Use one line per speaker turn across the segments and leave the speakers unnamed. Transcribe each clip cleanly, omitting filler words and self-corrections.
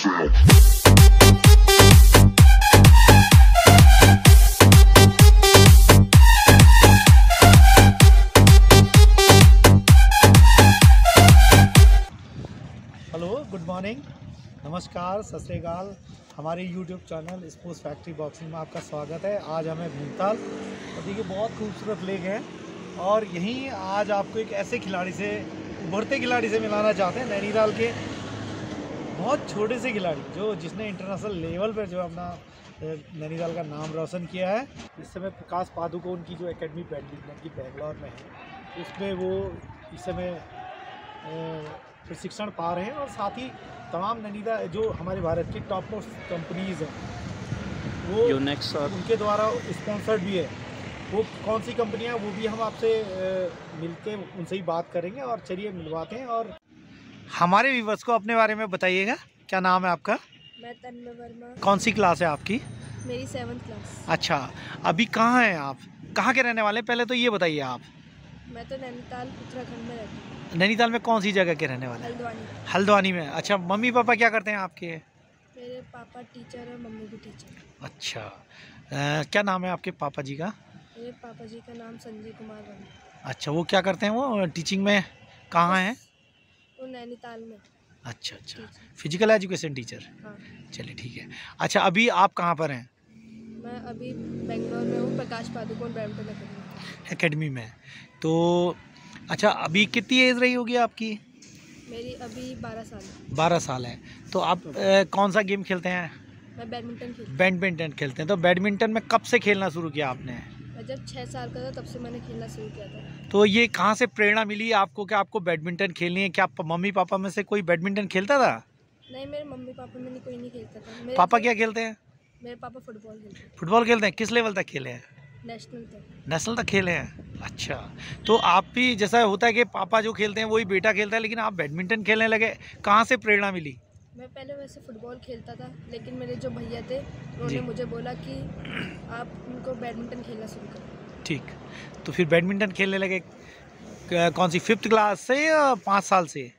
sound.
Hello, good morning, नमस्कार, सत श्री अकाल। हमारे YouTube channel sports factory boxing में आपका स्वागत है। आज हमें भीमताल और देखिए बहुत खूबसूरत लेक है और यहीं आज आपको एक ऐसे खिलाड़ी से, उभरते खिलाड़ी से मिलाना चाहते हैं। नैनीताल के बहुत छोटे से खिलाड़ी जिसने इंटरनेशनल लेवल पर जो अपना नैनीताल का नाम रोशन किया है। इस समय प्रकाश पादुकोण की जो एकेडमी बैडमिंटन की बेंगलोर में है, उसमें वो इस समय प्रशिक्षण पा रहे हैं और साथ ही तमाम नैनीताल जो हमारे भारत की टॉप मोस्ट कंपनीज़ हैं वो उनके द्वारा स्पॉन्सर्ड भी है। वो कौन सी कंपनियां, वो भी हम आपसे मिलके उनसे ही बात करेंगे। और चलिए मिलवाते हैं और हमारे व्यूअर्स को अपने बारे में बताइएगा। क्या नाम है आपका?
मैं तन्मय वर्मा।
कौन सी क्लास है आपकी?
मेरी 7th क्लास।
अच्छा, अभी कहाँ हैं आप? कहाँ के रहने वाले हैं पहले तो ये बताइए आप।
मैं तो नैनीताल उत्तराखंड में रहती हूँ।
नैनीताल में कौन सी जगह के रहने वाले?
हल्द्वानी।
हल्द्वानी में। अच्छा, मम्मी पापा क्या करते हैं आपके?
मेरे पापा टीचर और मम्मी भी टीचर।
अच्छा, क्या नाम है आपके पापा जी का?
मेरे पापा जी का नाम संजय कुमार वर्मा।
अच्छा, वो क्या करते हैं? वो टीचिंग में कहाँ हैं?
वो नैनीताल में।
अच्छा, फिजिकल एजुकेशन टीचर।
हाँ।
चलिए ठीक है। अच्छा, अभी आप कहाँ पर हैं?
मैं अभी बेंगलोर में हूँ, प्रकाश पादुकोण बैडमिंटन
एकेडमी में। तो अच्छा, अभी कितनी एज रही होगी आपकी?
मेरी अभी 12 साल है।
12 साल है। तो आप कौन सा गेम खेलते हैं?
मैं
बैडमिंटन खेलते हैं। तो बैडमिंटन में कब से खेलना शुरू किया आपने?
मैं जब 6 साल का था तब से मैंने खेलना शुरू किया था।
तो ये कहाँ से प्रेरणा मिली आपको कि आपको बैडमिंटन खेलनी है? क्या मम्मी पापा में से कोई बैडमिंटन खेलता था?
नहीं, मेरे मम्मी पापा में कोई नहीं खेलता था।
पापा क्या खेलते हैं?
मेरे पापा फुटबॉल खेलते हैं।
फुटबॉल खेलते हैं? किस लेवल तक खेले हैं? नेशनल तक खेले हैं। अच्छा, तो आप भी जैसा होता है कि पापा जो खेलते हैं वही बेटा खेलता है, लेकिन आप बैडमिंटन खेलने लगे, कहाँ से प्रेरणा मिली?
मैं पहले वैसे फुटबॉल खेलता था, लेकिन मेरे जो भैया थे उन्होंने मुझे बोला कि आप उनको बैडमिंटन खेलना शुरू करो।
ठीक, तो फिर बैडमिंटन खेलने लगे कौन सी 5th क्लास से या 5 साल से?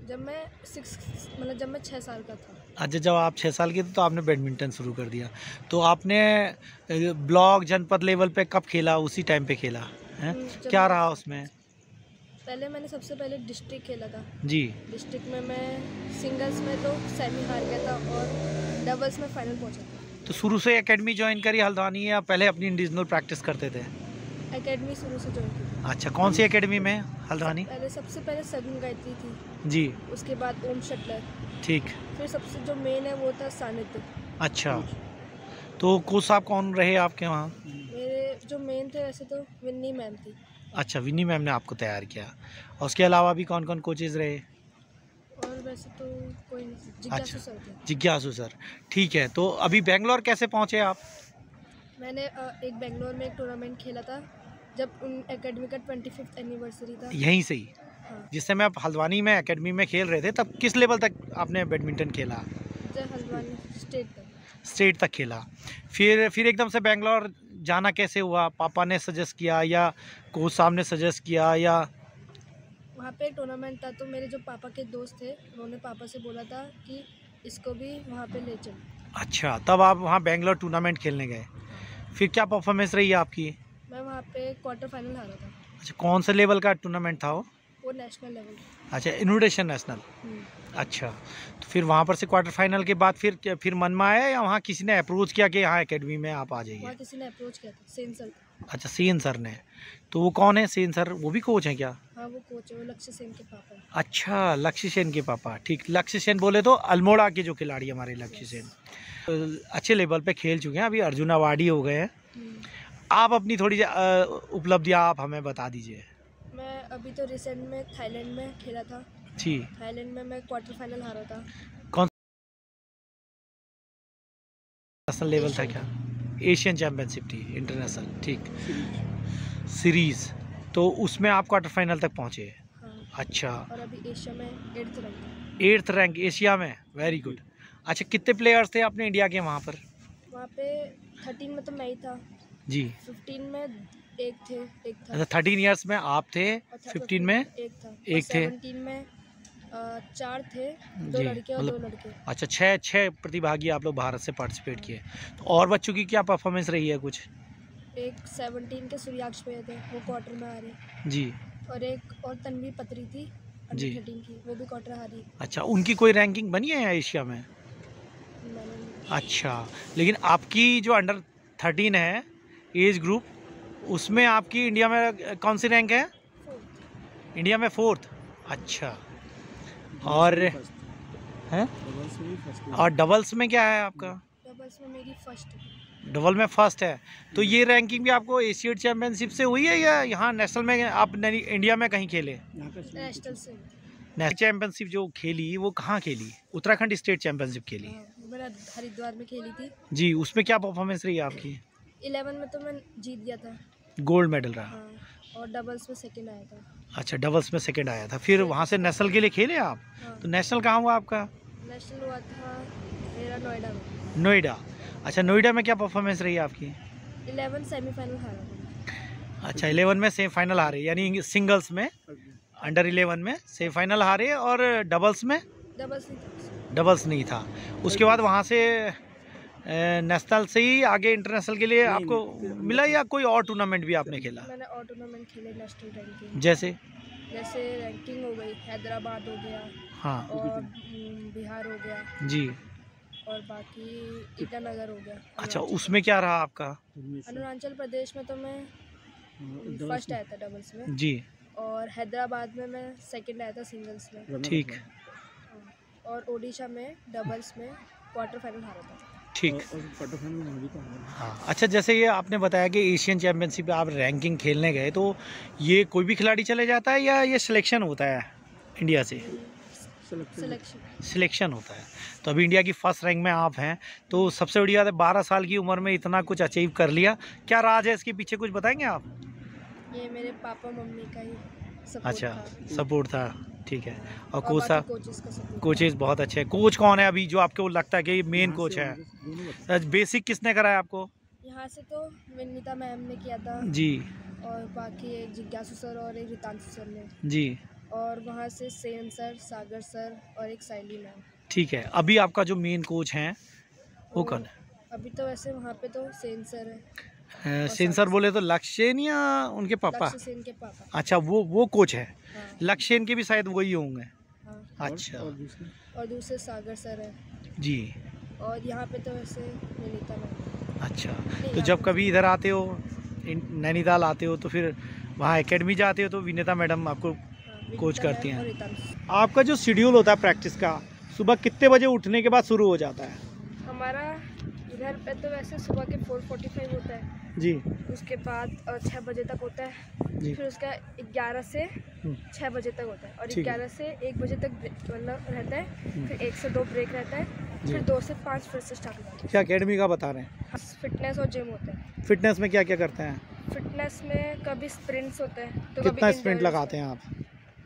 जब मैं 6 साल का था।
अच्छा, जब आप 6 साल के थे तो आपने बैडमिंटन शुरू कर दिया। तो आपने ब्लॉक जनपद लेवल पे कब खेला? उसी टाइम पे खेला है? क्या रहा उसमें?
पहले मैंने सबसे पहले डिस्ट्रिक्ट खेला था
जी।
डिस्ट्रिक्ट में मैं सिंगल्स में तो सेमी हार गया था और डबल्स में फाइनल पहुंचा था।
तो शुरू से एकेडमी ज्वाइन करी हल्द्वानी या पहले अपनी इंडिविजुअल प्रैक्टिस करते थे?
एकेडमी शुरू से ज्वाइन की।
अच्छा, कौन सी एकेडमी में हल्द्वानी?
सबसे पहले सगुन गायत्री थी
जी।
उसके बाद ओम शटलर।
ठीक।
फिर सबसे जो मेन है वो था सानिध्य।
अच्छा, तो कोच साहब कौन रहे आपके वहाँ?
मेरे जो मेन थे वैसे तो विन्नी मैम थी।
अच्छा, विन्नी मैम ने आपको तैयार किया। और उसके अलावा भी कौन कौन कोचेज़ रहे?
और वैसे तो कोई नहीं, जिज्ञासु सर थे।
जिज्ञासु सर, ठीक है। तो अभी बेंगलोर कैसे पहुँचे आप?
मैंने एक बेंगलोर में एक टूर्नामेंट खेला था जब उन एकेडमी का 25th एनिवर्सरी था।
यहीं से ही?
हाँ।
जिस समय आप हल्द्वानी में एकेडमी में खेल रहे थे तब किस लेवल तक आपने बैडमिंटन खेला?
जब हल्द्वानी
स्टेट तक खेला। फिर एकदम से बेंगलोर जाना कैसे हुआ? पापा ने सजेस्ट किया या कोच साहब ने सजेस्ट किया या?
वहाँ पे एक टूर्नामेंट था तो मेरे जो पापा के दोस्त थे उन्होंने पापा से बोला था कि इसको भी वहाँ पे ले चल।
अच्छा, तब आप वहाँ बेंगलोर टूर्नामेंट खेलने गए। फिर क्या परफॉर्मेंस रही आपकी?
मैं वहाँ पे क्वार्टर फाइनल हारा था।
अच्छा, कौन से लेवल का टूर्नामेंट था
वो नेशनल लेवल।
अच्छा, इन्विटेशन नेशनल। अच्छा, तो फिर वहाँ पर से क्वार्टर फाइनल के बाद फिर मन में आया या वहाँ किसी ने अप्रोच किया कि यहाँ एकेडमी में आप आ जाइए?
वहाँ किसी ने अप्रोच किया था, सेन सर।
अच्छा, सेन सर ने। तो वो कौन है सेन सर? वो भी कोच हैं क्या?
हाँ, वो कोच है, वो लक्ष्य सेन के पापा है।
अच्छा, लक्ष्य सेन के पापा। ठीक, लक्ष्य सेन बोले तो अल्मोड़ा के जो खिलाड़ी हमारे लक्ष्य सेन अच्छे लेवल पे खेल चुके हैं, अभी अर्जुन अवार्डी हो गए हैं। आप अपनी थोड़ी उपलब्धियाँ आप हमें बता दीजिए।
मैं अभी तो रिसेंट में थाईलैंड में खेला था
जी।
थाईलैंड में मैं क्वार्टर फाइनल हारा था।
कौन नेशनल लेवल था क्या? एशियन चैम्पियनशिप थी, इंटरनेशनल। ठीक, सीरीज। तो उसमें आप क्वार्टर फाइनल तक पहुँचे?
हाँ।
अच्छा,
और अभी एशिया में 8th rank.
8th rank Asia में, वेरी गुड। अच्छा, कितने प्लेयर्स थे अपने इंडिया के वहाँ पर?
वहाँ पे 13 में तो मैं ही था
जी।
15 में एक था।
अच्छा, 13 ईयर्स में आप थे, 15 में
एक था,
एक थे।
17 में 4 थे, 2
जी,
लड़के और 2
मतलब
लड़के।
अच्छा, छः प्रतिभागी आप लोग भारत से पार्टिसिपेट किए। तो और बच्चों की क्या परफॉर्मेंस रही है कुछ?
एक 17 के सूर्याक्ष पे थे, वो क्वार्टर में हारे।
जी,
और एक और तन्वी पत्री थी,
जी।
अंडर 13 की, वो भी क्वार्टर हारी।
अच्छा, उनकी कोई रैंकिंग बनी है एशिया में?
मैंने
अच्छा, लेकिन आपकी जो अंडर 13 है एज ग्रुप, उसमें आपकी इंडिया में कौन सी रैंक है?
4th।
इंडिया में 4th। अच्छा, और हैं? और डबल्स में क्या है आपका?
डबल्स में मेरी फर्स्ट है।
डबल में फर्स्ट है। तो ये रैंकिंग भी आपको एशियन चैम्पियनशिप से हुई है या यहाँ नेशनल में आप इंडिया में कहीं खेले?
नेशनल से।
नेशनल चैंपियनशिप जो खेली वो कहाँ खेली? उत्तराखंड स्टेट चैंपियनशिप खेली।
हाँ, मैंने हरिद्वार में खेली थी।
जी, उसमें क्या परफॉर्मेंस रही आपकी?
11 में तो मैं जीत गया था।
गोल्ड मेडल रहा।
हाँ, और डबल्स में सेकंड आया था।
अच्छा, डबल्स में सेकंड आया था। फिर वहाँ से नेशनल के लिए खेले आप?
हाँ,
तो नेशनल कहाँ हुआ आपका?
नेशनल हुआ था मेरा नोएडा में।
नोएडा। अच्छा, नोएडा में क्या परफॉर्मेंस रही आपकी?
11 सेमीफाइनल हारा था।
अच्छा, 11 में सेमीफाइनल हारे, यानी सिंगल्स में अंडर 11 में सेमीफाइनल हारे, और डबल्स में
डबल्स नहीं था।
डबल्स नहीं था। उसके बाद वहाँ से नेशनल से ही आगे इंटरनेशनल के लिए आपको मिला या कोई और टूर्नामेंट भी आपने खेला?
मैंने और टूर्नामेंट खेले नेशनल रैंकिंग,
जैसे
रैंकिंग हो गई, हैदराबाद हो गया,
हाँ
और बिहार हो गया,
जी।
और बाकी ईटानगर हो गया।
अच्छा, उसमें क्या रहा आपका?
अरुणाचल प्रदेश में तो मैं फर्स्ट आया था डबल्स में,
जी,
और हैदराबाद में मैं सेकंड आया था सिंगल्स में,
ठीक
और ओडिशा में डबल्स में क्वार्टर फाइनल हारा था।
ठीक। हाँ, अच्छा, जैसे ये आपने बताया कि एशियन चैम्पियनशिप आप रैंकिंग खेलने गए, तो ये कोई भी खिलाड़ी चले जाता है या ये सिलेक्शन होता है इंडिया से? सिलेक्शन होता है। तो अभी इंडिया की फर्स्ट रैंक में आप हैं, तो सबसे बड़ी बात है 12 साल की उम्र में इतना कुछ अचीव कर लिया। क्या राज है इसके पीछे, कुछ बताएंगे आप?
ये मेरे पापा मम्मी का ही सपोर्ट
अच्छा,
था,
सपोर्ट था, ठीक है। और कोच
बाकी
साहब?
कोचेस का सपोर्ट।
कोचेस बहुत अच्छे हैं। कोच कौन है अभी जो आपको लगता है कि मेन कोच है? बेसिक किसने कराया आपको?
यहाँ से तो विनीता मैम ने किया था
जी,
और बाकी एक जिज्ञासु सर और एक रितांशु सर ने,
जी,
और वहाँ से सेन सर, सागर सर और एक साइली मैम।
ठीक है। अभी आपका जो मेन कोच हैं वो कौन है?
अभी तो वैसे वहाँ पे तो सेन सर है,
सेन सर बोले तो लक्ष्य सेन या उनके पापा?
लक्ष्य सेन के पापा।
अच्छा, वो कोच है।
हाँ,
लक्ष्य सेन के भी शायद वही होंगे।
हाँ।
अच्छा,
और दूसरे सागर सर है,
जी,
और यहाँ पे तो वैसे विनीता मैम।
अच्छा।
नहीं,
तो जब कभी इधर आते हो, नैनीताल आते हो, तो फिर वहाँ एकेडमी जाते हो तो विनीता मैडम आपको
हाँ,
कोच
विनीता
करती
मैम
हैं।
और रितांशु।
आपका जो शेड्यूल होता है प्रैक्टिस का, सुबह कितने बजे उठने के बाद शुरू हो जाता है?
हमारा इधर पे तो वैसे सुबह के 4:45 होता है,
जी,
उसके बाद 6 बजे तक होता है,
जी,
फिर उसका 11 से 6 बजे तक होता है, और
ठीक है।
11 से 1 बजे तक मतलब रहता है, फिर 1 से 2 ब्रेक रहता है,
जी।
फिर 2 से 5 फिर से स्टार्ट होता
क्या एकेडमी का बता रहे हैं?
है। फिटनेस और जिम होता है।
फिटनेस में क्या क्या करते हैं?
फिटनेस में कभी स्प्रिंट्स होते हैं, तो
कितना
कभी
स्प्रिंट
इंटरवल्स
लगाते हैं आप?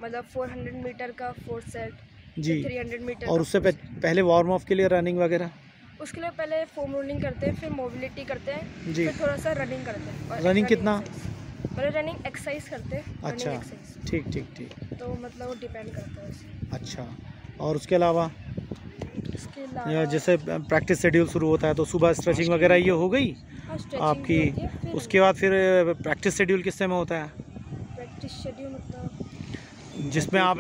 मतलब 400 मीटर का 4 सेट,
जी,
300 मीटर
और
का
उससे
4 सेट।
पहले वार्म अप के लिए रनिंग वगैरह?
उसके लिए पहले फोम रोलिंग करते हैं, फिर मोबिलिटी करते हैं,
जी।
फिर थोड़ा सा रनिंग करते हैं। और
रनिंग कितना?
मतलब रनिंग एक्सरसाइज करते हैं,
अच्छा,
रनिंग एक्सरसाइज,
ठीक ठीक ठीक।
तो मतलब वो डिपेंड करता है उससे।
अच्छा, और उसके अलावा
इसके अलावा
जैसे प्रैक्टिस शेड्यूल शुरू होता है तो सुबह स्ट्रेचिंग वगैरह ये हो गई
हाँ, स्ट्रेचिंग
आपकी?
भी होती है, फिर
उसके बाद फिर प्रैक्टिस शेड्यूल किस समय होता है
प्रैक्टिस शेड्यूल मतलब
जिसमें आप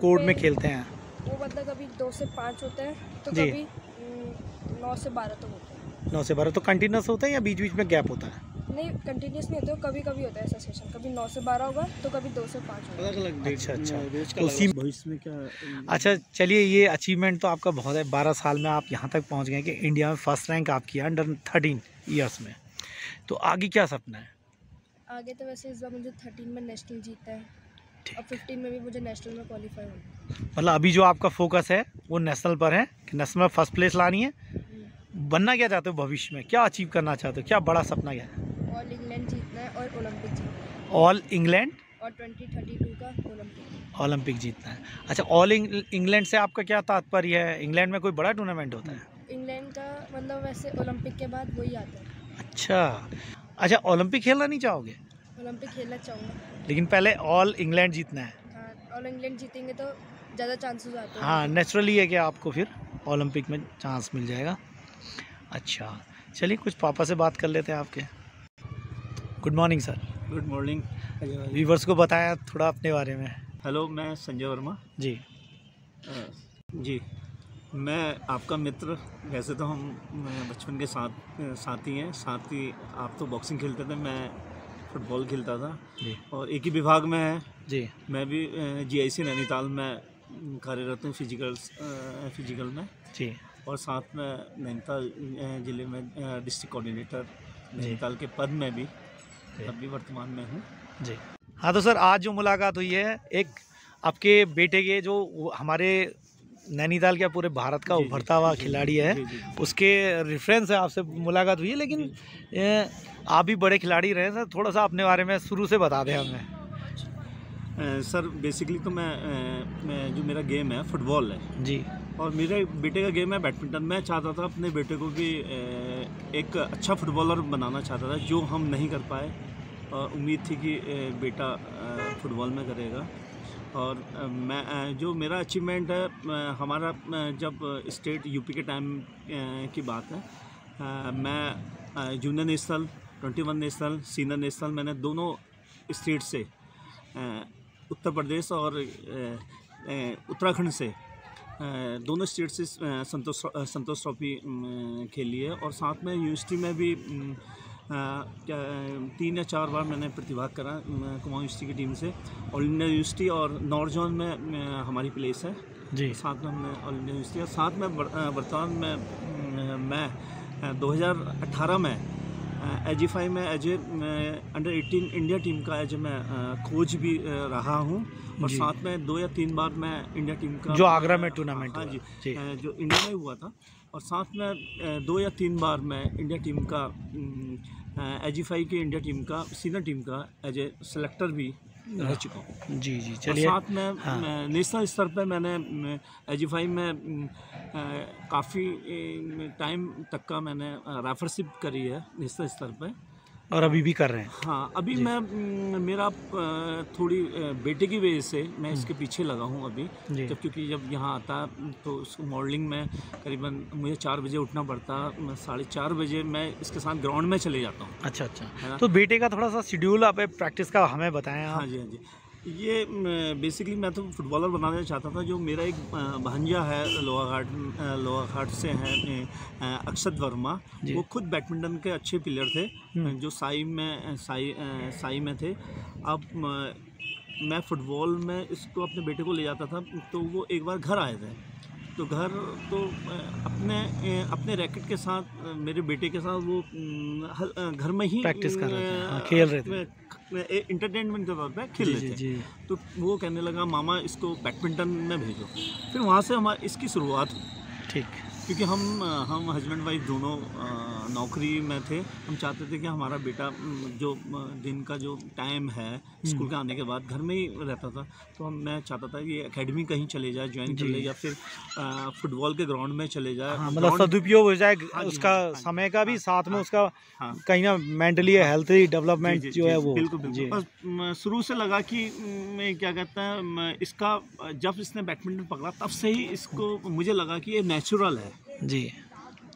कोर्ट में खेलते हैं?
वो मतलब कभी 2 से 5 होता है, तो
जी।
कभी 9 से 12 तक होता है।
9 से 12 तो कंटिन्यूस होता है या बीच बीच में गैप होता है?
नहीं, कंटिन्यूस नहीं होता, कभी कभी होता है ऐसा सेशन, कभी 9 से 12 होगा, तो कभी 2 से 5 होगा।
अच्छा अच्छा, तो उसी भविष्य में क्या? अच्छा, चलिए, ये अचीवमेंट तो आपका बहुत है। 12 साल में आप यहाँ तक पहुँच गए कि इंडिया में फर्स्ट रैंक आपकी है अंडर 13 ईयर्स में। तो आगे क्या सपना है?
आगे तो वैसे इस बार मुझे 13 में नेशनल जीतना है, और 15 में भी मुझे नेशनल में क्वालिफाई होना है।
मतलब अभी जो आपका फोकस है वो नेशनल पर है कि नेशनल में फर्स्ट प्लेस लानी है। बनना क्या चाहते हो भविष्य में, क्या अचीव करना चाहते हो, क्या बड़ा सपना क्या है?
ऑल इंग्लैंड जीतना है और ओलंपिक जीतना है,
ऑल इंग्लैंड
और 2032 का
ओलंपिक जीतना है। अच्छा, ऑल इंग्लैंड से आपका क्या तात्पर्य है? इंग्लैंड में कोई बड़ा टूर्नामेंट होता है?
इंग्लैंड का मतलब वैसे ओलंपिक के बाद वही आता है।
अच्छा अच्छा, ओलंपिक खेलना नहीं चाहोगे?
ओलंपिक खेलना चाहूँगा।
लेकिन पहले ऑल इंग्लैंड जीतना है।
हाँ, ऑल इंग्लैंड जीतेंगे तो ज़्यादा चांसेस आते हैं।
हाँ, नेचुरली है कि आपको फिर ओलंपिक में चांस मिल जाएगा। अच्छा, चलिए कुछ पापा से बात कर लेते हैं आपके। Good morning sir.
Good morning.
Viewers को बताया थोड़ा अपने बारे में।
हेलो, मैं संजय वर्मा
जी।
जी, मैं आपका मित्र। वैसे तो हम बचपन के साथी हैं। साथ ही आप तो बॉक्सिंग खेलते थे, मैं फुटबॉल खेलता था
जी।
और एक ही विभाग में है
जी।
मैं भी GIC नैनीताल में कार्यरत हूँ फिजिकल में
जी।
और साथ में नैनीताल ज़िले में डिस्ट्रिक्ट कोऑर्डिनेटर नैनीताल के पद में भी अभी वर्तमान में हूँ।
जी हाँ, तो सर आज जो मुलाकात हुई है, एक आपके बेटे के जो हमारे नैनीताल के पूरे भारत का उभरता हुआ खिलाड़ी है, उसके रेफरेंस से आपसे मुलाकात हुई है। लेकिन आप भी बड़े खिलाड़ी रहे हैं सर, थोड़ा सा अपने बारे में शुरू से बता दें हमें।
सर बेसिकली तो मैं जो मेरा गेम है फुटबॉल है
जी, और
मेरे बेटे का गेम है बैडमिंटन। मैं चाहता था अपने बेटे को भी एक अच्छा फुटबॉलर बनाना चाहता था, जो हम नहीं कर पाए। उम्मीद थी कि बेटा फुटबॉल में करेगा। और मैं जो मेरा अचीवमेंट है, हमारा जब स्टेट यूपी के टाइम की बात है, मैं junior national, 21 national, senior national, मैंने दोनों स्टेट से, उत्तर प्रदेश और उत्तराखंड से, दोनों स्टेट से संतोष ट्रॉफी खेली है। और साथ में यूनिवर्सिटी में भी 3 या 4 बार मैंने प्रतिभाग करा कुमाऊं यूनिवर्सिटी की टीम से। ऑल इंडिया यूनिवर्सिटी और नॉर्थ जोन में हमारी प्लेस है
जी।
साथ में हमने ऑल इंडिया यूनिवर्सिटी, और साथ में वर्तमान में मैं 2018 में AG5 में अंडर 18 इंडिया टीम का मैं कोच भी रहा हूँ। और साथ में 2 या 3 बार मैं इंडिया टीम का, जो आगरा में टूर्नामेंट, हाँ जी, जो इंडिया में हुआ था। और साथ में 2 या 3 बार मैं इंडिया टीम का AG5 की इंडिया टीम का सीनियर टीम का एज ए सेलेक्टर भी रह चुका हूँ।
जी जी, चलिए।
साथ में नेशनल स्तर पर मैंने AG5 में काफ़ी टाइम तक का मैंने रेफरशिप करी है नेशनल स्तर पर,
और अभी भी कर रहे हैं।
हाँ, अभी मैं मेरा थोड़ी बेटे की वजह से मैं इसके पीछे लगा हूँ अभी। क्योंकि जब यहाँ आता तो उसको मॉडलिंग में करीबन मुझे 4 बजे उठना पड़ता, 4:30 बजे मैं इसके साथ ग्राउंड में चले जाता हूँ।
अच्छा अच्छा, तो बेटे का थोड़ा सा शेड्यूल आप प्रैक्टिस का हमें बताएं आप।
हाँ जी, हाँ जी। ये बेसिकली मैं तो फुटबॉलर बनाना चाहता था। जो मेरा एक भांजा है लोहा घाट से है, अक्षत वर्मा, वो खुद बैडमिंटन के अच्छे प्लेयर थे, जो साई में थे। अब मैं फुटबॉल में इसको अपने बेटे को ले जाता था, तो वो एक बार घर आए थे, तो अपने रैकेट के साथ मेरे बेटे के साथ वो घर में ही
प्रैक्टिस कर रहे थे, खेल रहे थे,
इंटरटेनमेंट के तौर पे खेल रहे थे। तो वो कहने लगा मामा इसको बैडमिंटन में भेजो। फिर वहाँ से हमारी इसकी शुरुआत हुई। ठीक, क्योंकि हम हस्बैंड वाइफ दोनों नौकरी में थे। हम चाहते थे कि हमारा बेटा जो दिन का जो टाइम है स्कूल के आने के बाद घर में ही रहता था, तो मैं चाहता था कि एकेडमी कहीं चले जाए, ज्वाइन कर ले, या फिर फुटबॉल के ग्राउंड में चले जाए।
हाँ, मतलब सदुपयोग हो जाए उसका समय का भी, साथ में उसका कहीं ना मेंटली हेल्थी डेवलपमेंट जो है वो।
बिल्कुल। शुरू से लगा कि मैं क्या कहता है, इसका जब इसने बैडमिंटन पकड़ा तब से ही इसको मुझे लगा कि ये नेचुरल है जी।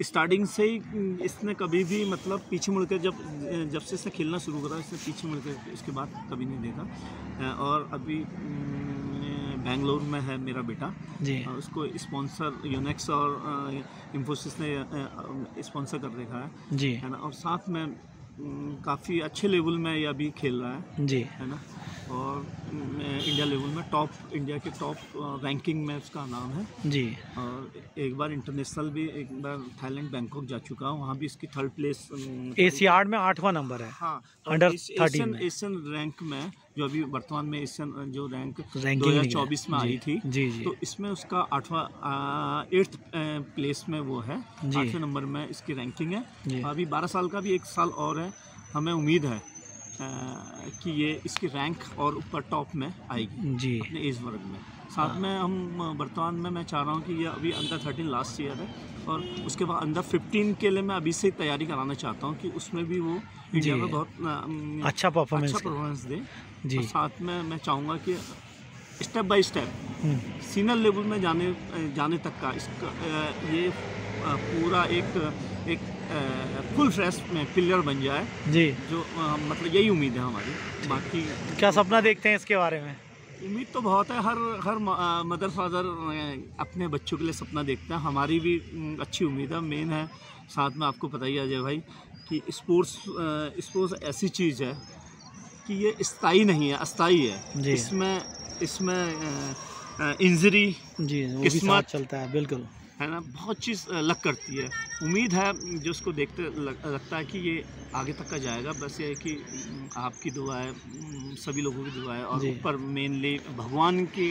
स्टार्टिंग से ही इसने कभी भी मतलब पीछे मुड़कर जब से इसने खेलना शुरू करा, इसने पीछे मुड़कर इसके बाद कभी नहीं देखा। और अभी बेंगलोर में है मेरा बेटा जी। उसको स्पॉन्सर यूनेक्स और इन्फोसिस ने स्पॉन्सर कर रखा है जी, है ना। और साथ में काफ़ी अच्छे लेवल में ये अभी खेल रहा है जी, है ना। और इंडिया लेवल में इंडिया के टॉप रैंकिंग में उसका नाम है जी। और एक बार इंटरनेशनल भी, एक बार थाईलैंड बैंकॉक जा चुका हूँ, वहाँ भी इसकी 3rd प्लेस,
एशियाड में 8वां नंबर है। हाँ, अंडर 13
एशियन रैंक में, जो अभी वर्तमान में एशियन जो रैंक 2024 में आई थी जी, जी। तो इसमें उसका 8th प्लेस में वो है, 8वें नंबर में इसकी रैंकिंग है। अभी 12 साल का भी 1 साल और है, हमें उम्मीद है कि ये इसकी रैंक और ऊपर टॉप में आएगी जी अपने एज वर्ग में। साथ में हम वर्तमान में मैं चाह रहा हूँ कि ये अभी अंडर 13 लास्ट ईयर है, और उसके बाद अंडर 15 के लिए मैं अभी से तैयारी कराना चाहता हूँ कि उसमें भी वो इंडिया में बहुत अच्छा परफॉर्मेंस दे जी। और साथ में मैं चाहूँगा कि step by step senior level में जाने तक का इसका ये पूरा एक फुल फ्रेश प्लेयर बन जाए जी, जो मतलब यही उम्मीद है हमारी। बाकी
क्या सपना देखते हैं इसके बारे में?
उम्मीद तो बहुत है, हर मदर फादर अपने बच्चों के लिए सपना देखते हैं। हमारी भी अच्छी उम्मीद है। मेन है साथ में आपको पता ही है अजय भाई कि स्पोर्ट्स ऐसी चीज़ है कि ये स्थायी नहीं है, अस्थायी है। इसमें इंजरी
जी किस्मत चलता है, बिल्कुल
है ना, बहुत चीज़ लग करती है। उम्मीद है जो उसको देखते लगता है कि ये आगे तक का जाएगा। बस ये है कि आपकी दुआ है, सभी लोगों की दुआ है, और ऊपर मेनली भगवान की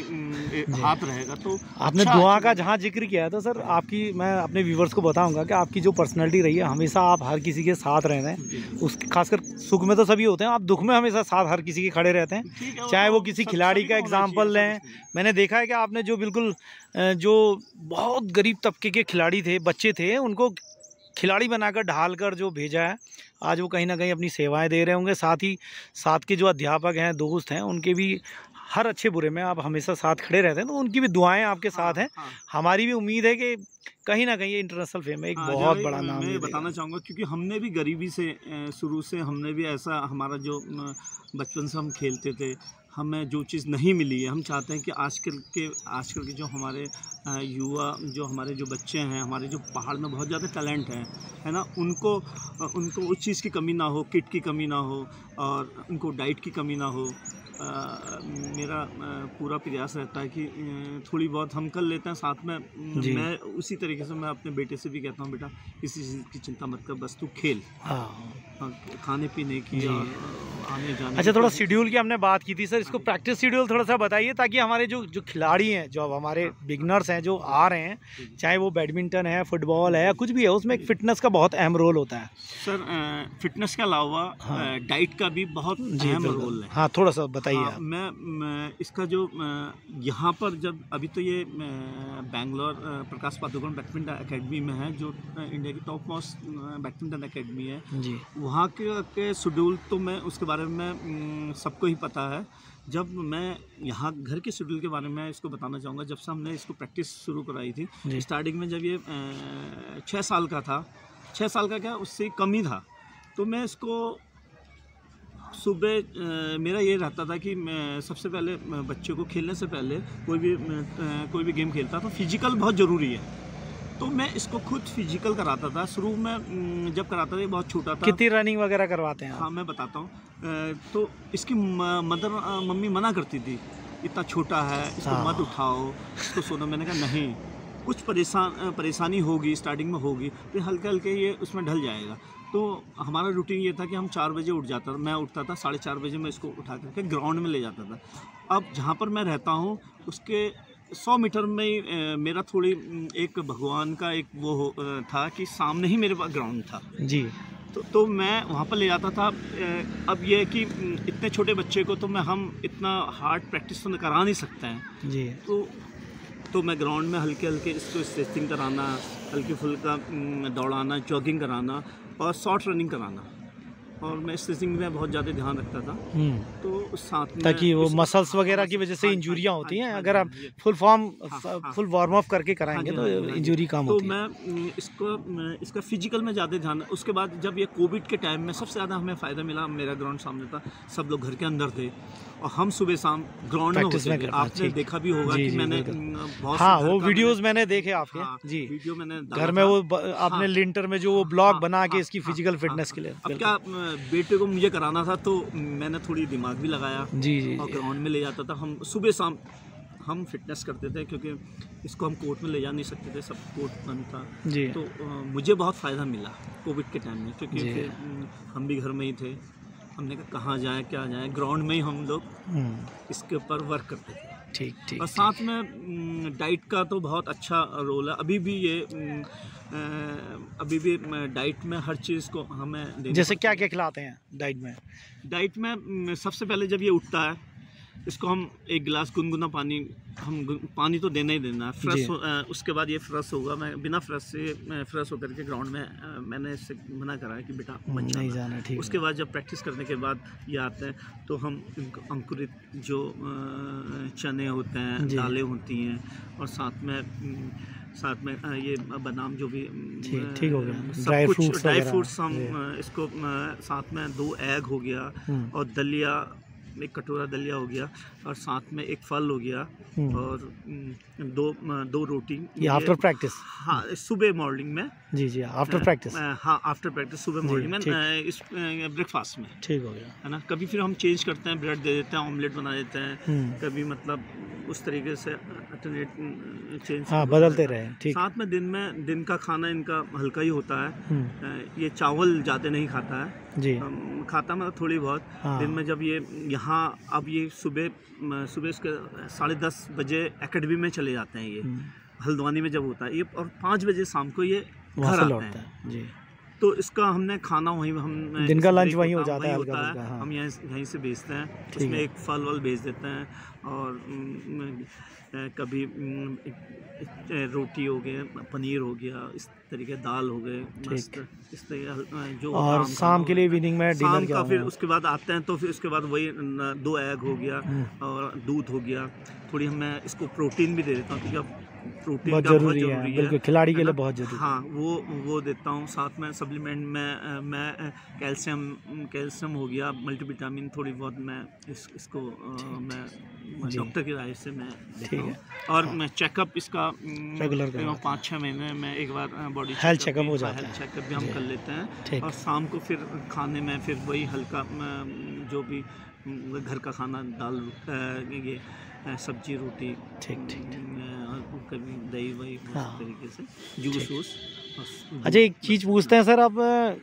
हाथ रहेगा। तो
आपने दुआ का जहाँ जिक्र किया है तो सर आपकी, मैं अपने व्यूवर्स को बताऊंगा कि आपकी जो पर्सनैलिटी रही है, हमेशा आप हर किसी के साथ रहते हैं। उसके खासकर सुख में तो सभी होते हैं, आप दुख में हमेशा साथ हर किसी के खड़े रहते हैं। चाहे वो किसी खिलाड़ी का एग्जाम्पल लें, मैंने देखा है कि आपने जो बिल्कुल जो बहुत गरीब तबके के खिलाड़ी थे, बच्चे थे, उनको खिलाड़ी बनाकर ढाल कर जो भेजा है, आज वो कहीं ना कहीं अपनी सेवाएं दे रहे होंगे। साथ ही साथ के जो अध्यापक हैं, दोस्त हैं, उनके भी हर अच्छे बुरे में आप हमेशा साथ खड़े रहते हैं, तो उनकी भी दुआएं आपके साथ हैं। हमारी भी उम्मीद है कि कहीं ना कहीं ये इंटरनेशनल फेम में एक बहुत बड़ा नाम
मैं बताना चाहूँगा, क्योंकि हमने भी गरीबी से शुरू से हमने भी ऐसा, हमारा जो बचपन से हम खेलते थे, हमें जो चीज़ नहीं मिली है, हम चाहते हैं कि आजकल के जो हमारे युवा, जो हमारे जो बच्चे हैं, हमारे जो पहाड़ में बहुत ज़्यादा टैलेंट है ना, उनको उस चीज़ की कमी ना हो, किट की कमी ना हो, और उनको डाइट की कमी ना हो। मेरा पूरा प्रयास रहता है कि थोड़ी बहुत हम कर लेते हैं साथ में। मैं उसी तरीके से मैं अपने बेटे से भी कहता हूँ, बेटा किसी चीज़ की चिंता मत कर, बस तू खेल। खाने पीने की और आने जाने।
अच्छा, थोड़ा शेड्यूल की हमने बात की थी सर, इसको प्रैक्टिस शेड्यूल थोड़ा सा बताइए, ताकि हमारे जो खिलाड़ी हैं, जो अब हमारे बिगनर्स हैं जो आ रहे हैं, चाहे वो बैडमिंटन है, फुटबॉल है, कुछ भी है, उसमें एक फिटनेस का बहुत अहम रोल होता है
सर। फिटनेस के अलावा डाइट का भी बहुत अहम रोल है।
हाँ, थोड़ा सा बताइए।
मैं इसका जो यहाँ पर जब अभी तो ये बेंगलोर प्रकाश पादुकोण बैडमिंटन एकेडमी में है, जो इंडिया की टॉप मोस्ट बैडमिंटन एकेडमी है जी। वहाँ के शेड्यूल तो मैं उसके बारे में सबको ही पता है। जब मैं यहाँ घर के शेड्यूल के बारे में इसको बताना चाहूँगा, जब से हमने इसको प्रैक्टिस शुरू कराई थी, स्टार्टिंग में जब ये 6 साल का था, 6 साल का क्या उससे कम ही था, तो मैं इसको सुबह मेरा ये रहता था कि मैं सबसे पहले बच्चे को खेलने से पहले कोई भी गेम खेलता तो फिजिकल बहुत ज़रूरी है, तो मैं इसको खुद फिजिकल कराता था। शुरू में जब कराता था, ये बहुत छोटा था।
कितनी रनिंग वगैरह करवाते हैं?
हाँ, मैं बताता हूँ। तो इसकी मम्मी मना करती थी, इतना छोटा है, इसको मत उठाओ, इसको सोना। मैंने कहा नहीं, कुछ परेशानी होगी, स्टार्टिंग में होगी, फिर हल्के हल्के ये उसमें ढल जाएगा। तो हमारा रूटीन ये था कि हम 4 बजे उठ जाता था, मैं उठता था 4:30 बजे, मैं इसको उठा करके ग्राउंड में ले जाता था। अब जहाँ पर मैं रहता हूँ उसके 100 मीटर में ही मेरा थोड़ी एक भगवान का एक वो था कि सामने ही मेरे पास ग्राउंड था जी। तो मैं वहाँ पर ले जाता था। अब ये है कि इतने छोटे बच्चे को तो हम इतना हार्ड प्रैक्टिस तो करा नहीं सकते हैं जी। तो मैं ग्राउंड में हल्के हल्के इसको स्ट्रेचिंग कराना, हल्के फुल्का दौड़ाना, जॉगिंग कराना और शॉर्ट रनिंग कराना, और मैं स्ट्रेचिंग में बहुत ज़्यादा ध्यान रखता था। तो साथ में,
ताकि वो मसल्स वगैरह की वजह से इंजुरियां होती हैं, अगर आप फुल वार्म अप करके कराएंगे तो इंजुरी कम होती है।
तो मैं इसका फिजिकल में ज़्यादा ध्यान। उसके बाद जब ये कोविड के टाइम में सबसे ज़्यादा हमें फ़ायदा मिला, मेरा ग्राउंड सामने था, सब लोग घर के अंदर थे और हम सुबह शाम ग्राउंड में होते थे। आपने देखा भी होगा कि मैंने बहुत,
हाँ, वो वीडियोस मैंने देखे आपके जी।
वीडियो मैंने
घर में वो आपने लिंटर में जो वो ब्लॉग बना के इसकी फिजिकल फिटनेस के लिए।
अब क्या बेटे को मुझे कराना था, तो मैंने थोड़ी दिमाग भी लगाया जी और ग्राउंड में ले जाता था। हम सुबह शाम हम फिटनेस करते थे, क्योंकि इसको हम कोर्ट में ले जा नहीं सकते थे, सब कोर्ट बंद था जी। तो मुझे बहुत फ़ायदा मिला कोविड के टाइम में, क्योंकि हम भी घर में ही थे। हमने कहा कहाँ जाए क्या जाए, ग्राउंड में ही हम लोग इसके ऊपर वर्क करते थे।
ठीक।
और साथ में डाइट का तो बहुत अच्छा रोल है। अभी भी डाइट में हर चीज़ को हमें
जैसे क्या क्या खिलाते हैं डाइट में?
डाइट में सबसे पहले जब ये उठता है इसको हम एक गिलास गुनगुना पानी, पानी तो देना ही देना है, फ्रेश उसके बाद ये फ्रेश होगा। मैं बिना फ्रेश होकर के ग्राउंड में मैंने इससे मना करा है कि बेटा मत नहीं जाना। ठीक, उसके बाद जब प्रैक्टिस करने के बाद ये आते हैं तो हम अंकुरित जो चने होते हैं, दालें होती हैं, और साथ में ये बादाम जो भी
ठीक हो गया,
ड्राई फ्रूट्स हम इसको साथ में 2 एग हो गया, और दलिया, एक कटोरा दलिया हो गया, और साथ में एक फल हो गया, और दो रोटी।
ये आफ्टर प्रैक्टिस?
हाँ, सुबह मॉर्निंग में।
जी आफ्टर प्रैक्टिस?
हाँ, आफ्टर प्रैक्टिस सुबह मॉर्निंग में, इस ब्रेकफास्ट में।
ठीक हो गया,
है ना। कभी फिर हम चेंज करते हैं, ब्रेड दे देते हैं, ऑमलेट बना देते हैं, कभी मतलब उस तरीके से चेंज
बदलते रहे। ठीक।
साथ में दिन का खाना इनका हल्का ही होता है, ये चावल ज़्यादा नहीं खाता है
जी,
खाता मतलब थोड़ी बहुत। दिन में जब ये यहाँ, अब ये सुबह इसके 10:30 बजे एकेडमी में चले जाते हैं, ये हल्द्वानी में जब होता है ये, और 5 बजे शाम को ये घर आते हैं जी। तो इसका हमने खाना वहीं, हम
दिन का लंच वहीं हो जाता है,
हाँ। हम यहीं से भेजते हैं, उसमें एक फल भेज देते हैं, और कभी रोटी हो गए, पनीर हो गया, इस तरीके दाल हो गए, इस तरीके जो।
और शाम के लिए इवनिंग में डिनर
का फिर उसके बाद आते हैं, तो फिर उसके बाद वही 2 एग हो गया और दूध हो गया। थोड़ी मैं इसको प्रोटीन भी दे देता हूँ, क्योंकि प्रोटीन बहुत जरूरी है,
बिल्कुल खिलाड़ी के लिए बहुत जरूरी है।
हाँ, वो देता हूँ। साथ में सप्लीमेंट में मैं कैल्शियम हो गया, मल्टीविटामिन थोड़ी बहुत मैं इसको मैं डॉक्टर की राय से मैं देता हूँ। और मैं चेकअप इसका
रेगुलर
5-6 महीने में एक बार बॉडी
हेल्थ चेकअप हो जाता है,
हेल्थ चेकअप भी हम कर लेते हैं। और शाम को फिर खाने में फिर वही हल्का जो भी घर का खाना, दाल, ये सब्जी, रोटी, ठीक कभी दही वही, तरीके से जूस।
अच्छा, एक चीज़ पूछते हैं सर, आप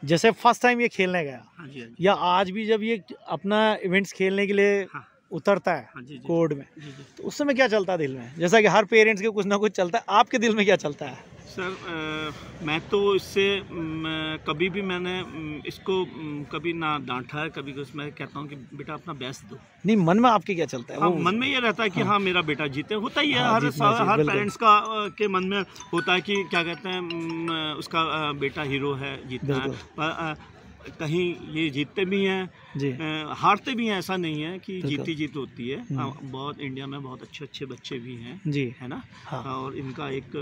जैसे फर्स्ट टाइम ये खेलने गया,
हाँ जी,
या आज भी जब ये अपना इवेंट्स खेलने के लिए उतरता है कोर्ट में, तो उस समय क्या चलता है दिल में? जैसा कि हर पेरेंट्स के कुछ ना कुछ चलता है, आपके दिल में क्या चलता है?
सर मैं तो इससे कभी भी मैंने इसको कभी ना डांटा है, कभी कुछ। मैं कहता हूँ कि बेटा अपना बेस्ट दो।
नहीं, मन में आपके क्या चलता है?
हाँ, मन में ये रहता है कि हाँ मेरा बेटा जीते। होता ही है, हर पेरेंट्स का के मन में होता है कि क्या कहते हैं, उसका बेटा हीरो है, जीतना है। कहीं ये जीतते भी हैं, हारते भी हैं, ऐसा नहीं है कि जीत होती है। बहुत इंडिया में बहुत अच्छे बच्चे भी हैं जी, है ना। हाँ। और इनका एक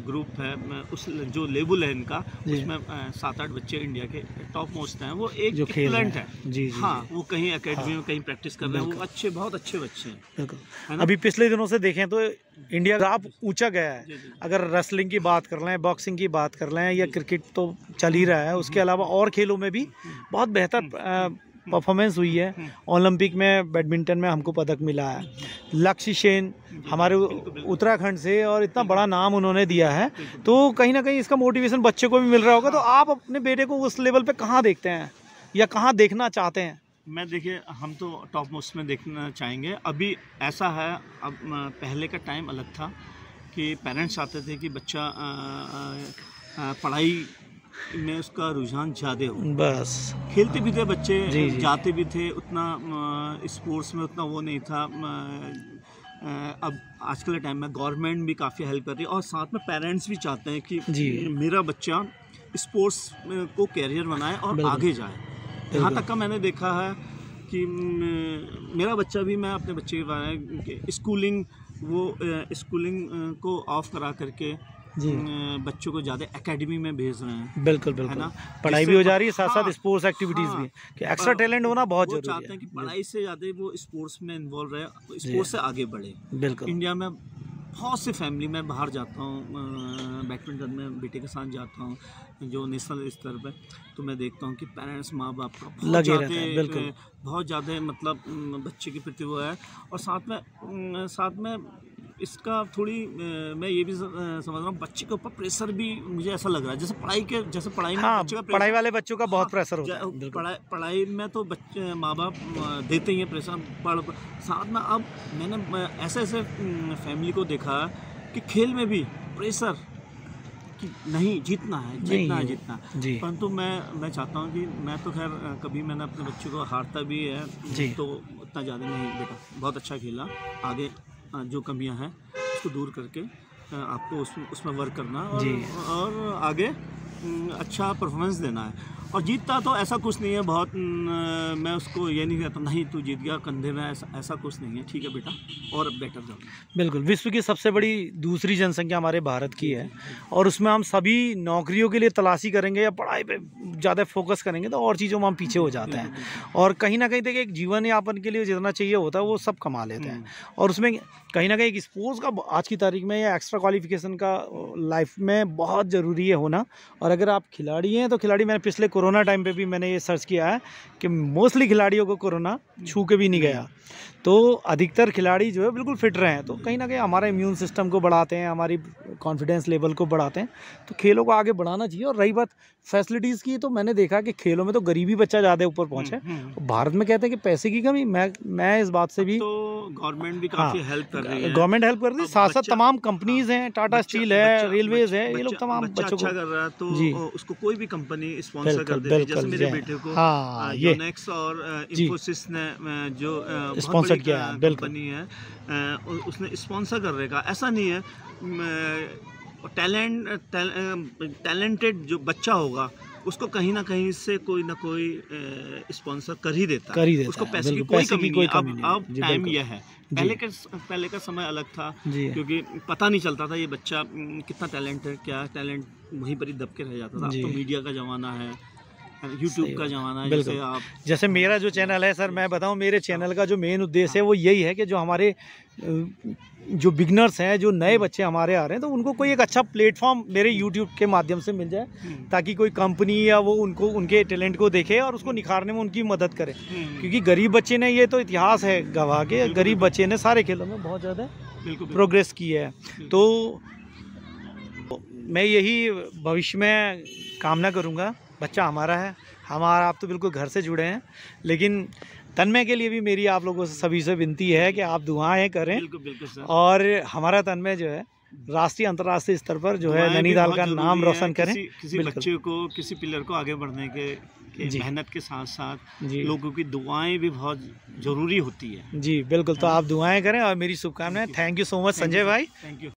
ग्रुप है, उस जो लेवल है इनका, उसमें 7-8 बच्चे इंडिया के टॉप मोस्ट हैं। वो एक टैलेंट है जी। हाँ, वो कहीं एकेडमी में कहीं प्रैक्टिस कर रहे हैं, वो बहुत अच्छे बच्चे हैं।
अभी पिछले दिनों से देखें तो इंडिया का आप ऊंचा गया है। अगर रेसलिंग की बात कर लें, बॉक्सिंग की बात कर लें, या क्रिकेट तो चल ही रहा है, उसके अलावा और खेलों में भी बहुत बेहतर परफॉर्मेंस हुई है। ओलंपिक में बैडमिंटन में हमको पदक मिला है। लक्ष्य सेन हमारे उत्तराखंड से, और इतना बड़ा नाम उन्होंने दिया है, तो कहीं ना कहीं इसका मोटिवेशन बच्चे को भी मिल रहा होगा। तो आप अपने बेटे को उस लेवल पे कहाँ देखते हैं, या कहाँ देखना चाहते हैं?
मैं देखिए, हम तो टॉप मोस्ट में देखना चाहेंगे। अभी ऐसा है, अब पहले का टाइम अलग था कि पेरेंट्स चाहते थे कि बच्चा पढ़ाई में उसका रुझान ज़्यादा हो, बस खेलते भी थे बच्चे, जाते भी थे, उतना स्पोर्ट्स में उतना वो नहीं था। अब आजकल के टाइम में गवर्नमेंट भी काफ़ी हेल्प कर रही है, और साथ में पेरेंट्स भी चाहते हैं कि मेरा बच्चा स्पोर्ट्स को कैरियर बनाए और आगे जाए। यहाँ तक का मैंने देखा है कि मेरा बच्चा भी, मैं अपने बच्चे के बारे में स्कूलिंग को ऑफ करा करके बच्चों को ज़्यादा एकेडमी में भेज रहे हैं।
बिल्कुल, है ना। पढ़ाई भी हो जा रही है, साथ साथ स्पोर्ट्स एक्टिविटीज़ भी, कि एक्स्ट्रा टैलेंट होना बहुत जरूरी है।
चाहते हैं कि पढ़ाई से ज़्यादा वो स्पोर्ट्स में इन्वॉल्व रहे, स्पोर्ट्स से आगे बढ़े।
बिल्कुल।
इंडिया में बहुत से फैमिली में बाहर जाता हूँ, बैडमिंटन में बेटे के साथ जाता हूँ, जो नेशनल स्तर पे, तो मैं देखता हूँ कि पेरेंट्स, माँ बाप का बहुत ज़्यादा मतलब बच्चे के प्रति वो है। और साथ में इसका थोड़ी मैं ये भी समझ रहा हूँ, बच्चे के ऊपर प्रेशर भी मुझे ऐसा लग रहा है, जैसे पढ़ाई में बच्चे का
पढ़ाई वाले बच्चों का बहुत प्रेशर होता है।
पढ़ाई में तो बच्चे, माँ बाप देते ही हैं प्रेशर, साथ में अब मैंने ऐसे फैमिली को देखा कि खेल में भी प्रेशर कि नहीं जीतना है जीतना
जी।
परंतु मैं चाहता हूँ कि मैं तो खैर कभी मैंने अपने बच्चों को हारता भी है
जी।
तो उतना ज़्यादा नहीं, बेटा बहुत अच्छा खेला, आगे जो कमियां हैं उसको दूर करके आपको उसमें वर्क करना और आगे अच्छा परफॉर्मेंस देना है। और जीतता तो ऐसा कुछ नहीं है, बहुत मैं उसको ये नहीं कहता नहीं तू जीत गया कंधे में, ऐसा कुछ नहीं है। ठीक है बेटा और बेटर जाओ।
बिल्कुल, विश्व की सबसे बड़ी दूसरी जनसंख्या हमारे भारत की है और उसमें हम सभी नौकरियों के लिए तलाशी करेंगे या पढ़ाई पे ज़्यादा फोकस करेंगे तो और चीज़ों में हम पीछे हो जाते हैं। और कहीं ना कहीं देखिए एक जीवन यापन के लिए जितना चाहिए होता है वो सब कमा लेते हैं और उसमें कहीं ना कहीं एक स्पोर्ट्स का आज की तारीख में या एक्स्ट्रा क्वालिफिकेशन का लाइफ में बहुत ज़रूरी है होना। और अगर आप खिलाड़ी हैं तो खिलाड़ी, मैंने पिछले कोरोना टाइम पे भी मैंने ये सर्च किया है कि मोस्टली खिलाड़ियों को कोरोना छू के भी नहीं गया, तो अधिकतर खिलाड़ी जो है बिल्कुल फिट रहे हैं। तो कहीं ना कहीं हमारे इम्यून सिस्टम को बढ़ाते हैं, हमारी कॉन्फिडेंस लेवल को बढ़ाते हैं, तो खेलों को आगे बढ़ाना चाहिए। और रही बात फैसिलिटीज़ की, तो मैंने देखा कि खेलों में तो गरीबी बच्चा ज़्यादा ऊपर पहुँचे। भारत में कहते हैं कि पैसे की कमी, मैं इस बात से भी
तो गवर्नमेंट भी काफ़ी हेल्प कर रही है,
गवर्नमेंट हेल्प कर रही है, साथ साथ तमाम कंपनीज हैं, टाटा स्टील है, रेलवेज है, ये लोग तमाम बच्चों को
अच्छा कर रहा है तो उसको कोई भी कंपनी स्पॉन्सर कर देती है। जैसे मेरे बेटे को यूनेक्स और इन्फोसिस ने जो
स्पॉन्सर किया
कंपनी है उसने स्पॉन्सर कर रहेगा। ऐसा नहीं है, टैलेंटेड जो बच्चा होगा उसको कहीं ना कहीं से कोई ना कोई स्पॉन्सर कर ही देता है, उसको पैसे की कोई कमी नहीं है। अब टाइम यह है, पहले का समय अलग था क्योंकि पता नहीं चलता था ये बच्चा कितना टैलेंट है, क्या टैलेंट वहीं पर ही दब के रह जाता था। अब तो मीडिया का ज़माना है, यूट्यूब का ज़माना है।
जैसे मेरा जो चैनल है सर, मैं बताऊं मेरे चैनल का जो मेन उद्देश्य है वो यही है कि जो हमारे जो बिगनर्स हैं, जो नए बच्चे हमारे आ रहे हैं, तो उनको कोई एक अच्छा प्लेटफॉर्म मेरे यूट्यूब के माध्यम से मिल जाए ताकि कोई कंपनी या वो उनको उनके टैलेंट को देखे और उसको निखारने में उनकी मदद करे। क्योंकि गरीब बच्चे ने, ये तो इतिहास है गवाह के, गरीब बच्चे ने सारे खेलों में बहुत ज़्यादा प्रोग्रेस की है। तो मैं यही भविष्य में कामना करूँगा, बच्चा हमारा है, आप तो बिल्कुल घर से जुड़े हैं, लेकिन तन्मय के लिए भी मेरी आप लोगों से सभी से विनती है कि आप दुआएं करें।
बिल्कुल सर।
और हमारा तन्मय जो है राष्ट्रीय अंतर्राष्ट्रीय स्तर पर जो है नैनीताल का नाम रोशन करें।
किसी बच्चे को, किसी प्लेयर को आगे बढ़ने के मेहनत के साथ साथ लोगों की दुआएं भी बहुत ज़रूरी होती है।
जी बिल्कुल, तो आप दुआएं करें और मेरी शुभकामनाएं। Thank you so much Sanjay भाई।
Thank you.